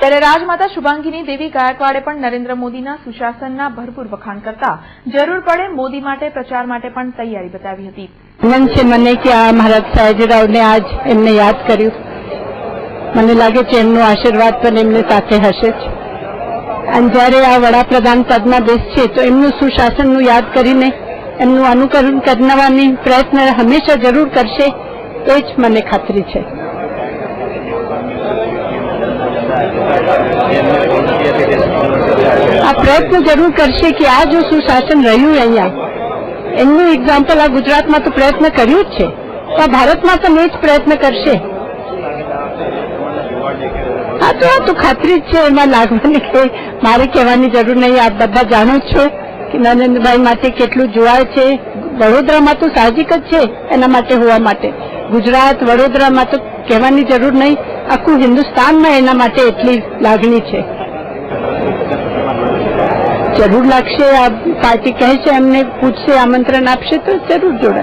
ત્યારે રાજમાતા શુભાંગીની દેવી ગાયકવાડે પણ નરેન્દ્ર મોદીના સુશાસનના ભરપૂર વખાણ કરતા જરૂર પડે મોદી માટે પ્રચાર માટે પણ તૈયારી બતાવી હતી। આનંદ છે મને કે આ મહારાજ સયાજીરાવને આજ એમને યાદ કર્યું। મને લાગે છે એમનો આશીર્વાદ પણ એમને સાથે હશે જ। અને જ્યારે આ વડાપ્રધાન પદમાં બેસશે તો એમનું સુશાસનનું યાદ કરીને એમનું અનુકરણ કરવાની પ્રયત્ન હંમેશા જરૂર કરશે, એ જ મને ખાતરી છે। આ પ્રયત્ન જરૂર કરશે કે આ જો સુશાસન રહ્યું અહીંયા, એમનું એક્ઝામ્પલ આ ગુજરાતમાં તો પ્રયત્ન કર્યું જ છે, તો આ ભારતમાં પણ એ જ પ્રયત્ન કરશે। આ તો ખાતરી જ છે, એમાં લાગવાની કે મારે કહેવાની જરૂર નહીં। આપ બધા જાણો છો કે નરેન્દ્રભાઈ માટે કેટલું જોવાય છે। વડોદરામાં તો સાહજિક જ છે એના માટે હોવા માટે, ગુજરાત વડોદરામાં તો કહેવાની જરૂર નહીં, આખું હિન્દુસ્તાનમાં એના માટે એટલી લાગણી છે। જરૂર લાગશે, આ પાર્ટી કહે છે એમને પૂછશે, આમંત્રણ આપશે તો જરૂર જોડાશે।